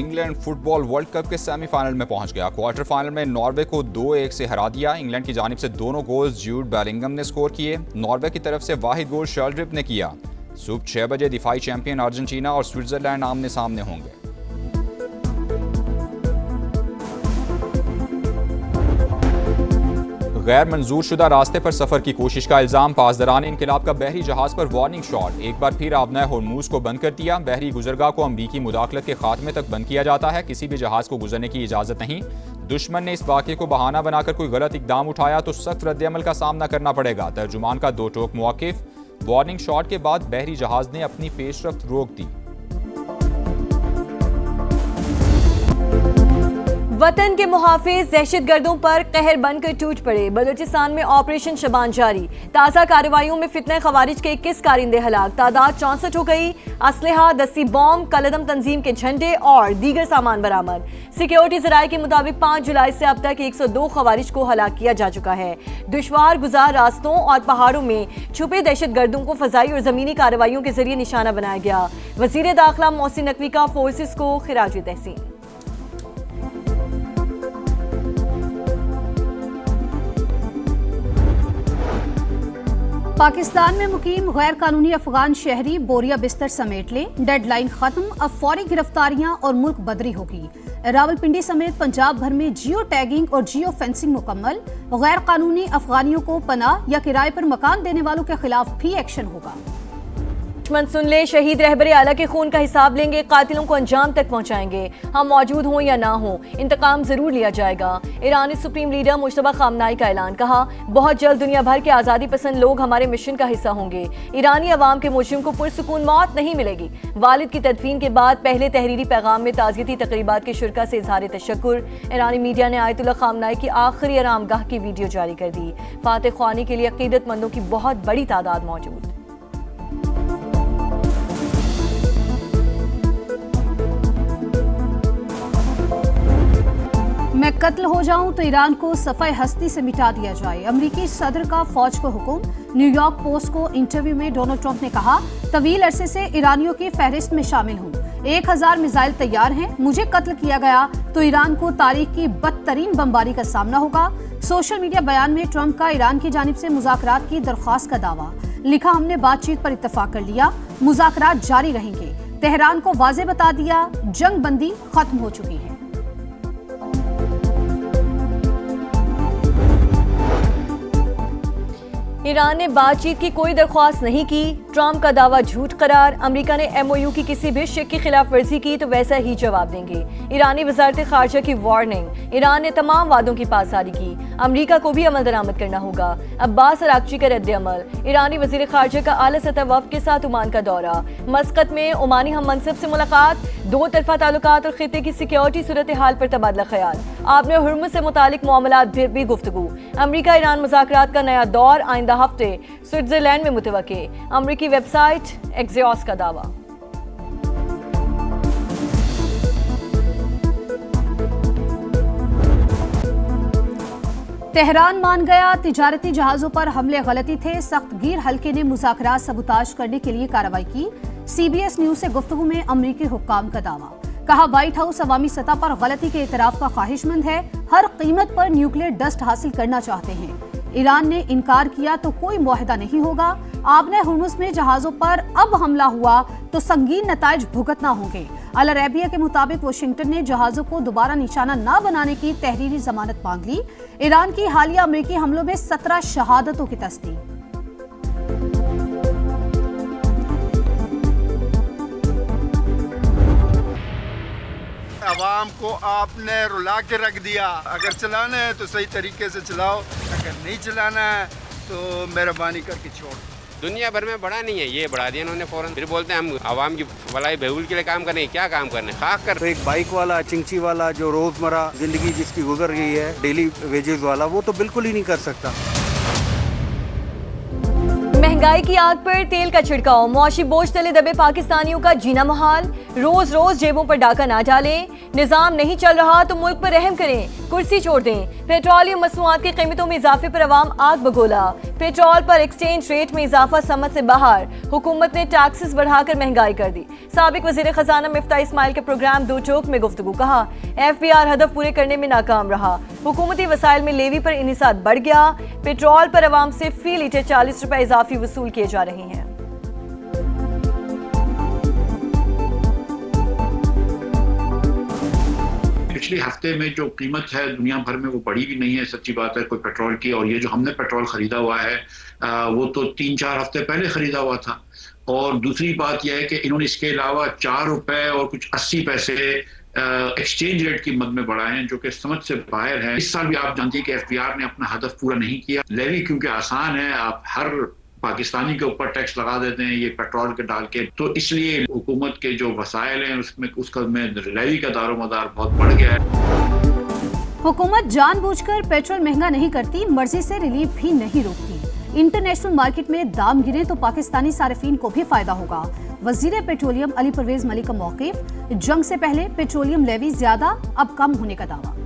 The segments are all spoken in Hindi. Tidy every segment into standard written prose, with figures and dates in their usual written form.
इंग्लैंड फुटबॉल वर्ल्ड कप के सेमीफाइनल में पहुंच गया। क्वार्टर फाइनल में नॉर्वे को 2-1 से हरा दिया। इंग्लैंड की जानिब से दोनों गोल्स जूड बेलिंगम ने स्कोर किए। नॉर्वे की तरफ से वाहिद गोल शर्ल्ड्रिप ने किया। सुबह 6 बजे दिफाई चैंपियन अर्जेंटीना और स्विट्जरलैंड आमने सामने होंगे। गैर मंजूर शुदा रास्ते पर सफर की कोशिश का इल्जाम, पासदारान इनकलाब का बहरी जहाज पर वार्निंग शॉट। एक बार फिर आबनाए होर्मुज को बंद कर दिया। बहरी गुजरगाह को अमरीकी मुदाखलत के खात्मे तक बंद किया जाता है। किसी भी जहाज को गुजरने की इजाजत नहीं। दुश्मन ने इस वाक़े को बहाना बनाकर कोई गलत इकदाम उठाया तो सख्त रद्द-ए-अमल का सामना करना पड़ेगा। तर्जुमान का दो टोक मौक़िफ़। वार्निंग शॉट के बाद बहरी जहाज ने अपनी पेशरफ्त रोक दी। वतन के मुहाफिज दहशतगर्दों पर कहर बनकर टूट पड़े। बलूचिस्तान में ऑपरेशन शबान जारी। ताज़ा कार्रवाइयों में फितने खवारिज के 21 कारिंदे हलाक। तादाद 64 हो गई। असलहा, दस्ती बॉम्ब, कलदम तंजीम के झंडे और दीगर सामान बरामद। सिक्योरिटी जराये के मुताबिक 5 जुलाई से अब तक 102 खवारिज को हलाक किया जा चुका है। दुश्वार गुजार रास्तों और पहाड़ों में छुपे दहशतगर्दों को फजाई और जमीनी कार्रवाइयों के जरिए निशाना बनाया गया। वजीर दाखिला मोहसिन नकवी का फोर्सेस को खिराज तहसीन। पाकिस्तान में मुकीम गैर कानूनी अफगान शहरी बोरिया बिस्तर समेट लें। डेडलाइन खत्म, अब फौरी गिरफ्तारियां और मुल्क बदरी होगी। रावलपिंडी समेत पंजाब भर में जियो टैगिंग और जियो फेंसिंग मुकम्मल। गैर कानूनी अफगानियों को पनाह या किराए पर मकान देने वालों के खिलाफ भी एक्शन होगा। दुश्मन सुन ले, शहीद रहबर आला के खून का हिसाब लेंगे, कातिलों को अंजाम तक पहुंचाएंगे। हम मौजूद हों या ना हो, इंतकाम जरूर लिया जाएगा। ईरानी सुप्रीम लीडर मुश्तबा खामनाई का ऐलान, कहा बहुत जल्द दुनिया भर के आज़ादी पसंद लोग हमारे मिशन का हिस्सा होंगे। ईरानी अवाम के मुजरिम को पुरसुकून मौत नहीं मिलेगी। वालिद की तदफीन के बाद पहले तहरीरी पैगाम में ताज़ियती तकरीबात के शुरका से इजहार तशक्कुर। ईरानी मीडिया ने आयतुल्लाह खामनाई की आखिरी आरामगाह की वीडियो जारी कर दी। फातिह ख्वानी के लिए अकीदतमंदों की बहुत बड़ी तादाद मौजूद। मैं कत्ल हो जाऊं तो ईरान को सफ़ाए हस्ती से मिटा दिया जाए। अमरीकी सदर का फौज को हुक्म। न्यूयॉर्क पोस्ट को इंटरव्यू में डोनाल्ड ट्रंप ने कहा, तवील अरसे से ईरानियों की फहरिस्त में शामिल हूं। 1000 मिसाइल तैयार हैं। मुझे कत्ल किया गया तो ईरान को तारीख की बदतरीन बमबारी का सामना होगा। सोशल मीडिया बयान में ट्रंप का ईरान की जानिब से मुज़ाकरात की दरख्वास्त का दावा। लिखा, हमने बातचीत पर इत्तफाक कर लिया, मुज़ाकरात जारी रहेंगे। तेहरान को वाज़े बता दिया, जंग बंदी खत्म हो चुकी है। ईरान ने बातचीत की कोई दरख्वास्त नहीं की। ट्रंप का दावा झूठ करार। अमेरिका ने एमओयू की किसी भी शिक की खिलाफ वर्जी की तो वैसा ही जवाब देंगे। ईरानी वजारत खारजा की वार्निंग। ईरान ने तमाम वादों की पासदारी की। अमेरिका को भी अमल दरामद करना होगा। अब्बास अरागची का रद्द अमल। ईरानी वजीर खारजा का आला सतह वफ़द के साथ ओमान का दौरा। मस्कत में ओमानी हम मनसब से मुलाकात। दो तरफा ताल्लुकात और खिते की सिक्योरिटी सूरत हाल पर तबादला ख्याल। आपने हुर्मुज़ से मुतालिक मामलात पर भी गुफ्तगू। अमेरिका ईरान मुज़ाकरात का नया दौर आइंदा हफ्ते स्विट्जरलैंड में मुतवक्के। अमेरिकी वेबसाइट एक्सियोस का दावा। तेहरान मान गया, तिजारती जहाजों पर हमले गलती थे। सख्त गिर हल्के ने मुज़ाकरात सबूताज करने के लिए कार्रवाई की। CBS न्यूज से गुफ्तगू में अमरीकी हुक्काम का दावा। कहा, व्हाइट हाउस अवामी सतह पर गलती के इतराफ का ख्वाहिशमंद है। हर कीमत पर न्यूक्लियर डस्ट हासिल करना चाहते हैं। ईरान ने इनकार किया तो कोई मुआहदा नहीं होगा। आपने हुर्मुज़ में जहाजों पर अब हमला हुआ तो संगीन नताइज भुगतना होंगे। अल अरेबिया के मुताबिक वाशिंगटन ने जहाजों को दोबारा निशाना न बनाने की तहरीरी जमानत मांग ली। ईरान की हालिया अमेरिकी हमलों में 17 शहादतों की तस्दीक। अवाम को आपने रुला के रख दिया। अगर चलाना है तो सही तरीके से चलाओ, अगर नहीं चलाना है तो मेहरबानी करके छोड़। दुनिया भर में बढ़ा नहीं है, ये बढ़ा दिया इन्होंने फौरन। फिर बोलते हैं हम आवाम की भलाई बहबूद के लिए काम करने, क्या काम करने, खाक कर। तो एक बाइक वाला, चिंची वाला, जो रोजमर्रा जिंदगी जिसकी गुजर रही है, डेली वेजेस वाला, वो तो बिल्कुल ही नहीं कर सकता। महंगाई की आग पर तेल का छिड़काव, मुआशी बोझ तले दबे पाकिस्तानियों का जीना मुहाल। रोज रोज जेबों पर डाका ना डालें, निजाम नहीं चल रहा तो मुल्क पर रहम करें, कुर्सी छोड़ दें। पेट्रोलियम मसनूआत की कीमतों में इजाफे पर अवाम आग बगोला। पेट्रोल पर एक्सचेंज रेट में इजाफा समझ से बाहर, हुकूमत ने टैक्सेस बढ़ाकर महंगाई कर दी। साबिक वजीर खजाना मिफ्ता इस्माइल के प्रोग्राम दो टोक में गुफ्तगू, कहा FBR हदफ पूरे करने में नाकाम रहा, हुकूमती वसाइल में लेवी पर इन्हिसार बढ़ गया। पेट्रोल पर अवाम से फी लीटर 40 रुपए इजाफी वसूल किए जा रहे हैं। पिछले हफ्ते में जो कीमत है दुनिया भर में वो बढ़ी भी नहीं है, सच्ची बात है, कोई पेट्रोल की। और ये जो हमने पेट्रोल खरीदा हुआ है वो तो 3-4 हफ्ते पहले खरीदा हुआ था। और दूसरी बात यह है कि इन्होंने इसके अलावा 4 रुपए और कुछ 80 पैसे एक्सचेंज रेट की मद में बढ़ाए हैं, जो कि समझ से बाहर है। इस साल भी आप जानती है कि FBR ने अपना हदफ पूरा नहीं किया। लेवी क्योंकि आसान है, आप हर पाकिस्तानी के ऊपर टैक्स लगा देते हैं ये पेट्रोल के डाल के, तो इसलिए हुकूमत के जो वसाइल हैं उसमें लेवी का दारोमदार बहुत बढ़ गया है। हुकूमत जानबूझकर पेट्रोल महंगा नहीं करती, मर्जी से रिलीफ भी नहीं रोकती। इंटरनेशनल मार्केट में दाम गिरे तो पाकिस्तानी सार्फिन को भी फायदा होगा। वजीर पेट्रोलियम अली परवेज मलिक का मौक़िफ़, जंग से पहले पेट्रोलियम लेवी ज्यादा अब कम होने का दावा।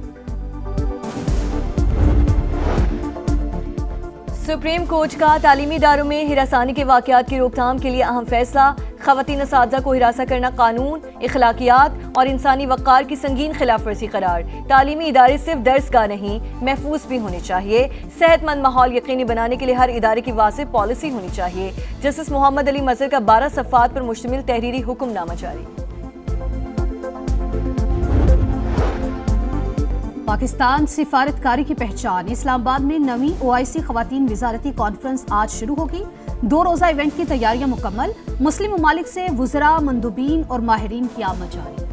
सुप्रीम कोर्ट का तालीमी इदारों में हिरासानी के वाक़यात की रोकथाम के लिए अहम फैसला। ख़वातीन असातिज़ा को हिरासा करना कानून, इखलाकियात और इंसानी वक़ार की संगीन खिलाफ वर्जी करार। तालीमी इदारे सिर्फ दर्सगाह नहीं, महफूज भी होने चाहिए। सेहतमंद माहौल यकीनी बनाने के लिए हर इदारे की वाज़ेह पॉलिसी होनी चाहिए। जस्टिस मोहम्मद अली मज़हर का 12 सफ़ात पर मुश्तमिल तहरीरी हुक्मनामा जारी। पाकिस्तान सिफारतकारी की पहचान, इस्लामाबाद में नवीं OIC ख़वातीन वज़ारती कॉन्फ्रेंस आज शुरू होगी। 2 रोज़ा इवेंट की तैयारियां मुकम्मल, मुस्लिम ममालिक से वुज़रा, मंदूबीन और माहिरीन की आमद जारी।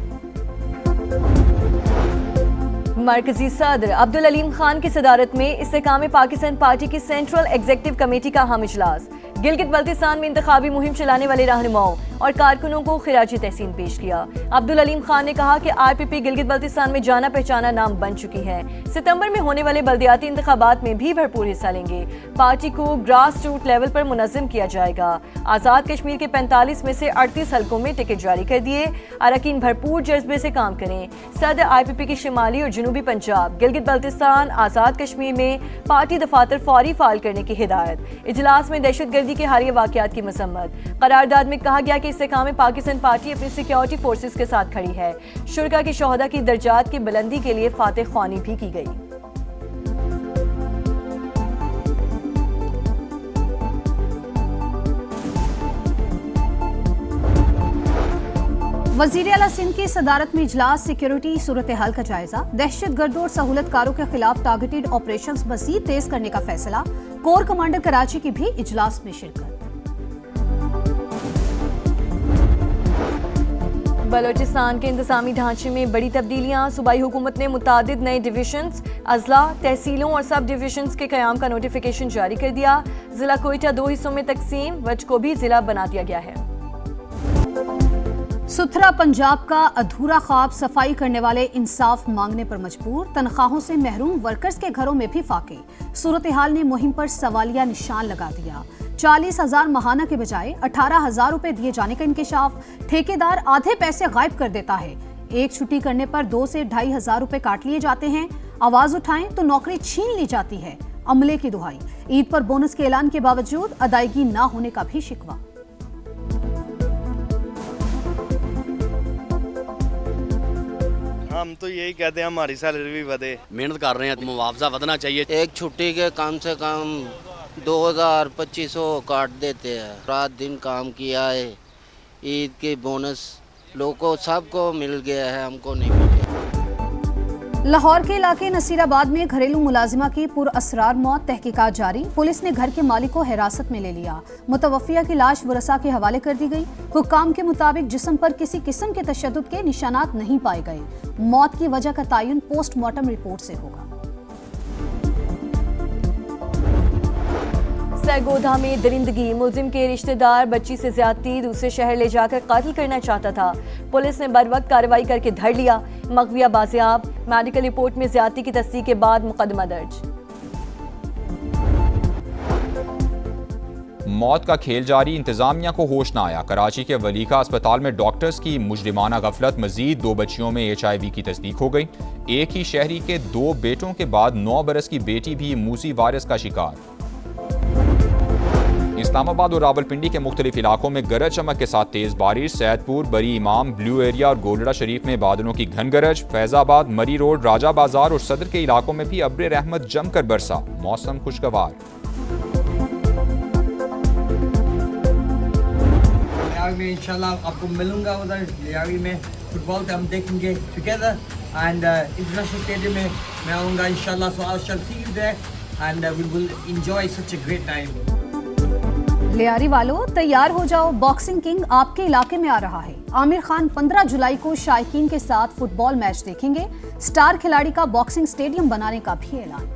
मरकजी सदर अब्दुल अलीम खान की सदारत में इस्तेकाम पाकिस्तान पार्टी की सेंट्रल एग्जीक्यूटिव कमेटी का अहम इजलास। गिलगित बल्तिस्तान में इंतखाबी मुहिम चलाने वाले रहनुमाओं और कारकुनों को खिराजी तहसीन पेश किया। अब्दुल अलीम खान ने कहा कि IPP गिलगित बल्तिस्तान में जाना पहचाना नाम बन चुकी है। सितंबर में होने वाले बल्दियाती इंतखाबात में भी भरपूर हिस्सा लेंगे। पार्टी को ग्रास रूट लेवल पर मुनज़्ज़म किया जाएगा। आज़ाद कश्मीर के 45 में से 38 हलकों में टिकट जारी कर दिए। अरकान भरपूर जज्बे से काम करें। सदर IPP की शिमाली और जनूबी पंजाब, गिलगित बल्तिस्तान, आज़ाद कश्मीर में पार्टी दफातर फौरी फाल करने की हिदायत। इजलास में दहशतगर्दी के हालिया वाक़यात की मजम्मत। करारदाद में कहा गया कि इस्तेकाम पाकिस्तान पार्टी अपनी सिक्योरिटी फोर्सेस के साथ खड़ी है। शुरका की शोहदा की दर्जात की बुलंदी के लिए फातह ख्वानी भी की गई। वज़ीर आला सिंध की सदारत में इजलास, सिक्योरिटी सूरत हाल का जायजा। दहशतगर्दों और सहूलतकारों के खिलाफ टारगेटेड ऑपरेशंस मज़ीद तेज करने का फैसला। कोर कमांडर कराची की भी इजलास में शिरकत। बलोचिस्तान के इंतजामी ढांचे में बड़ी तब्दीलियां। सूबाई हुकूमत ने मुतादिद नए डिवीजन्स, अजला, तहसीलों और सब डिवीजन्स के क़याम का नोटिफिकेशन जारी कर दिया। जिला कोयटा 2 हिस्सों में तकसीम, वज को भी जिला बना दिया गया है। सुथरा पंजाब का अधूरा ख्वाब, सफाई करने वाले इंसाफ मांगने पर मजबूर। तनख्वाहों से महरूम वर्कर्स के घरों में भी फाके। सूरत हाल ने मुहिम पर सवालिया निशान लगा दिया। 40,000 माहाना के बजाय 18,000 रुपए दिए जाने का इंकशाफ। ठेकेदार आधे पैसे गायब कर देता है। एक छुट्टी करने पर 2 से 2,500 रुपए काट लिए जाते हैं। आवाज उठाएं तो नौकरी छीन ली जाती है। अमले की दुहाई। ईद पर बोनस के ऐलान के बावजूद अदायगी न होने का भी शिकवा। हम तो यही कहते हैं हमारी सैलरी भी बढ़े। मेहनत कर रहे हैं, मुआवजा बढ़ना चाहिए। एक छुट्टी के कम से कम 2,000-2,500 काट देते हैं। रात दिन काम किया है, ईद के बोनस लोगों सबको मिल गया है, हमको नहीं मिला। लाहौर के इलाके नसीराबाद में घरेलू मुलाजिमा की पुरअसरार मौत, तहकीकात जारी। पुलिस ने घर के मालिक को हिरासत में ले लिया। मुतवफ़िया की लाश वरसा के हवाले कर दी गई। हुक्काम के मुताबिक जिस्म पर किसी किस्म के तशद्दुद के निशानात नहीं पाए गए। मौत की वजह का तयन पोस्टमार्टम रिपोर्ट से होगा। सरगोधा में दरिंदगी, मुलजिम के रिश्तेदार बच्ची से ज्यादती, दूसरे शहर ले जाकर कत्ल करना चाहता था। पुलिस ने बरवक्त कार्रवाई करके धर लिया। मगविया बाजियाब, मेडिकल रिपोर्ट में ज्यादती की तस्दीक के बाद मुकदमा दर्ज। मौत का खेल जारी, इंतजामिया को होश न आया। कराची के वलीका अस्पताल में डॉक्टर्स की मुजरिमाना गफलत, मजीद 2 बच्चियों में HIV की तस्दीक हो गई। एक ही शहरी के 2 बेटों के बाद 9 बरस की बेटी भी मूसी वायरस का शिकार। इस्लामाबाद और रावलपिंडी के मुख्तलिफ इलाकों में गरज चमक के साथ तेज बारिश। सैदपुर, बरी इमाम, ब्लू एरिया और गोलड़ा शरीफ में बादलों की घन गरज। फैजाबाद, मरी रोड, राजा बाजार और सदर के इलाकों में भी अब्र रहमत जमकर बरसा। मौसम खुशगवार। में इंशाल्लाह आपको मिलूंगा उधर लियारी में फुटबॉल हम देखेंगे टुगेदर एंड इंटरनेशनल स्टेडियम में मैं आऊँगा इंशाल्लाह। So I shall see you there and we will enjoy such a great time. Lyari वालों तैयार हो जाओ, बॉक्सिंग किंग आपके इलाके में आ रहा है। आमिर खान 15 जुलाई को शायकीन के साथ फुटबॉल मैच देखेंगे। स्टार खिलाड़ी का बॉक्सिंग स्टेडियम बनाने का भी ऐलान।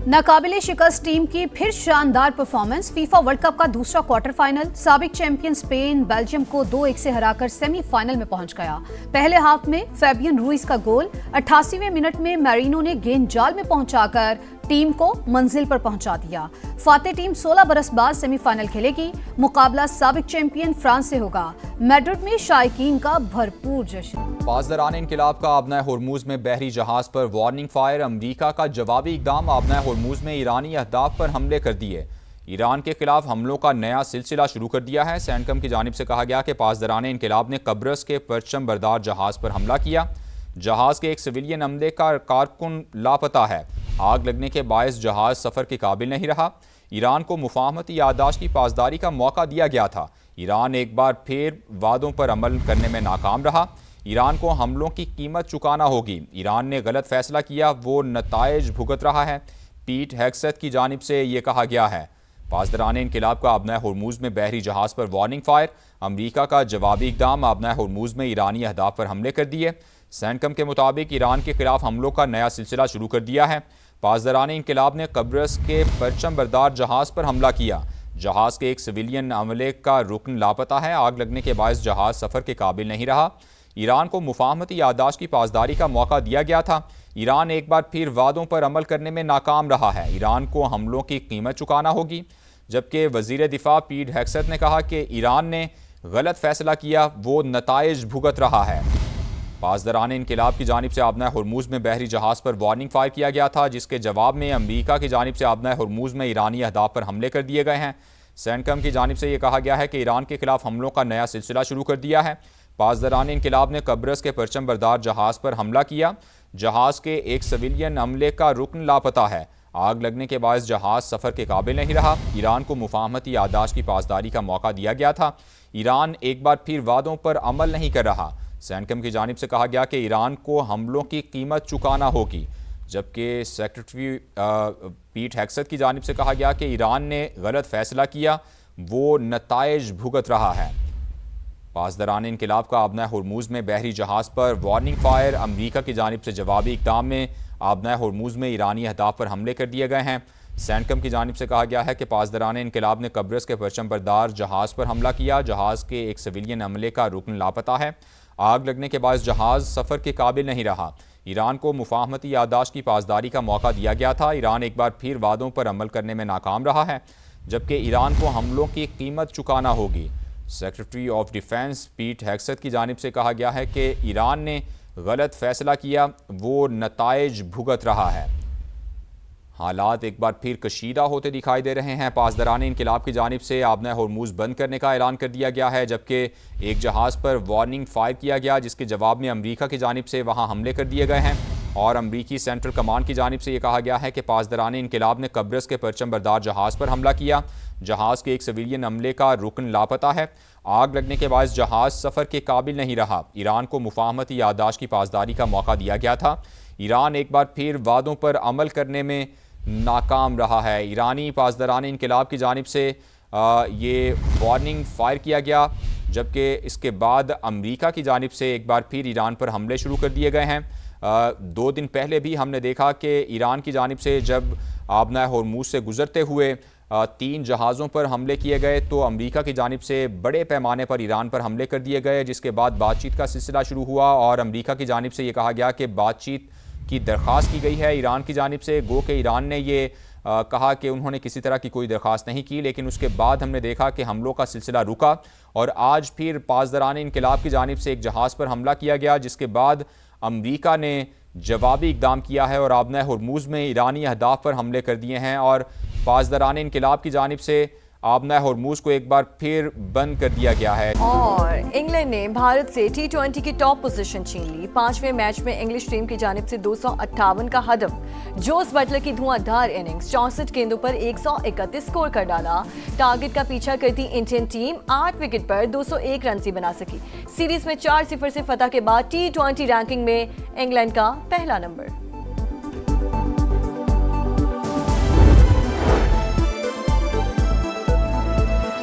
नाकाबिले शिकस्त टीम की फिर शानदार परफॉर्मेंस। फीफा वर्ल्ड कप का दूसरा क्वार्टर फाइनल, साबिक चैंपियन स्पेन बेल्जियम को 2-1 से हराकर सेमीफाइनल में पहुंच गया। पहले हाफ में फैबियन रूइस का गोल, 88वें मिनट में मैरिनो ने गेंद जाल में पहुंचाकर टीम को मंजिल पर पहुंचा दिया। फातेह टीम 16 बरस बाद सेमीफाइनल खेलेगी। मुकाबला साबिक चैंपियन फ्रांस से होगा। मैड्रिड में शायकीन का भरपूर जश्न। पासदारान इनकिलाब का आबना होर्मुज में बहरी जहाज पर वार्निंग फायर। अमरीका का जवाबी इकदाम, आबना होर्मुज में ईरानी अहदाफ पर हमले कर दिए। ईरान के खिलाफ हमलों का नया सिलसिला शुरू कर दिया है। सैनकम की जानिब से कहा गया कि पासदारान इनकिलाब ने कब्रस के परचम बरदार जहाज पर हमला किया। जहाज के एक सिविलियन अमले का कारकुन लापता है। आग लगने के बायस जहाज सफ़र के काबिल नहीं रहा। ईरान को मुफाहमती याददाश्त की पासदारी का मौका दिया गया था। ईरान एक बार फिर वादों पर अमल करने में नाकाम रहा। ईरान को हमलों की कीमत चुकाना होगी। ईरान ने गलत फैसला किया, वो नताइज भुगत रहा है। पीट हेग्सेथ की जानिब से ये कहा गया है। पासदारान इनकिलाब का आबना होर्मुज में बहरी जहाज पर वार्निंग फायर। अमरीका का जवाबी इकदाम, आबना होर्मुज में ईरानी अहदाफ पर हमले कर दिए। सैनकम के मुताबिक ईरान के खिलाफ हमलों का नया सिलसिला शुरू कर दिया है। पासदारान इनकिलाब ने कब्रस के परचम बरदार जहाज पर हमला किया। जहाज के एक सिविलियन अमले का रुकन लापता है। आग लगने के बायस जहाज सफ़र के काबिल नहीं रहा। ईरान को मुफाहमती याददाश्त की पासदारी का मौका दिया गया था। ईरान एक बार फिर वादों पर अमल करने में नाकाम रहा है। ईरान को हमलों की कीमत चुकाना होगी। जबकि वज़ीर दिफा पीट हेग्सेथ ने कहा कि ईरान ने गलत फैसला किया, वो नताइज भुगत रहा है। पासदारान इनकिलाब की जानिब से आबना होर्मुज में बहरी जहाज पर वार्निंग फायर किया गया था, जिसके जवाब में अमरीका की जानिब से आबना होर्मुज में ईरानी अहदाफ पर हमले कर दिए गए हैं। सैनकम की जानिब से यह कहा गया है कि ईरान के खिलाफ हमलों का नया सिलसिला शुरू कर दिया है। पासदारान इनकिलाब ने कब्रस के परचम बरदार जहाज पर हमला किया। जहाज के एक सिविलियन अमले का रुकन लापता है। आग लगने के बाद जहाज सफ़र के काबिल नहीं रहा। ईरान को मुफाहमती याददाश्त की पासदारी का मौका दिया गया था। ईरान एक बार फिर वादों पर अमल नहीं कर रहा। सैनकम की जानिब से कहा गया कि ईरान को हमलों की कीमत चुकाना होगी। जबकि सेक्रेटरी पीट हेग्सेथ की जानिब से कहा गया कि ईरान ने गलत फैसला किया, वो नताइज भुगत रहा है। पासदारान इनकिलाब का आबना होर्मुज में बहरी जहाज पर वार्निंग फायर। अमरीका की जानिब से जवाबी इक़दाम में आबना होर्मुज में ईरानी अहदाफ पर हमले कर दिए गए हैं। सैनकम की जानिब से कहा गया है कि पासदारान इनकिलाब ने कब्रस के परचम बरदार जहाज पर हमला किया। जहाज के एक सिविलियन अमले का रुकन लापता है। आग लगने के बाद जहाज सफ़र के काबिल नहीं रहा। ईरान को मुफाहमती याददाश्त की पासदारी का मौका दिया गया था। ईरान एक बार फिर वादों पर अमल करने में नाकाम रहा है, जबकि ईरान को हमलों की कीमत चुकाना होगी। सेक्रेटरी ऑफ डिफेंस पीट हेग्सेथ की जानिब से कहा गया है कि ईरान ने गलत फैसला किया, वो नताइज भुगत रहा है। हालात एक बार फिर कशीदा होते दिखाई दे रहे हैं। पासदारान इनकिलाब की जानिब से आबना होर्मुज बंद करने का ऐलान कर दिया गया है, जबकि एक जहाज़ पर वार्निंग फायर किया गया, जिसके जवाब में अमरीका की जानिब से वहां हमले कर दिए गए हैं। और अमरीकी सेंट्रल कमांड की जानिब से ये कहा गया है कि पासदारान इनकिलाब ने कब्रस के परचम बरदार जहाज़ पर हमला किया। जहाज़ के एक सिविलियन अमले का रुकन लापता है। आग लगने के बाद जहाज़ सफ़र के काबिल नहीं रहा। ईरान को मुफाहमती याददाश्त की पासदारी का मौका दिया गया था। ईरान एक बार फिर वादों पर अमल करने में नाकाम रहा है। ईरानी पासदारान इनकिलाब की जानिब से ये वार्निंग फायर किया गया, जबकि इसके बाद अमरीका की जानिब से एक बार फिर ईरान पर हमले शुरू कर दिए गए हैं। 2 दिन पहले भी हमने देखा कि ईरान की जानिब से जब आबना होर्मुज से गुजरते हुए 3 जहाज़ों पर हमले किए गए, तो अमरीका की जानिब से बड़े पैमाने पर ईरान पर हमले कर दिए गए, जिसके बाद बातचीत का सिलसिला शुरू हुआ और अमरीका की जानिब से ये कहा गया कि बातचीत की दरख्वास्त की गई है ईरान की जानिब से। गो के ईरान ने ये कहा कि उन्होंने किसी तरह की कोई दरख्वास्त नहीं की, लेकिन उसके बाद हमने देखा कि हमलों का सिलसिला रुका और आज फिर पासदारान इनकलाब की जानिब से एक जहाज़ पर हमला किया गया, जिसके बाद अमरीका ने जवाबी इकदाम किया है और आबना हुर्मुज़ में ईरानी अहदाफ पर हमले कर दिए हैं और पासदारान इनकलाब की जानिब से आबना हुर्मुज़ को एक बार फिर बंद कर दिया गया है। और इंग्लैंड ने भारत से T20 की टॉप पोजीशन छीन ली। 5वें मैच में इंग्लिश टीम की जानिब से 258 का हदफ। जोस बटलर की धुआंधार इनिंग्स, 64 गेंदों पर 131 स्कोर कर डाला। टारगेट का पीछा करती इंडियन टीम 8 विकेट पर 201 रन ही बना सकी। सीरीज में 4-0 से फतह के बाद T20 रैंकिंग में इंग्लैंड का पहला नंबर।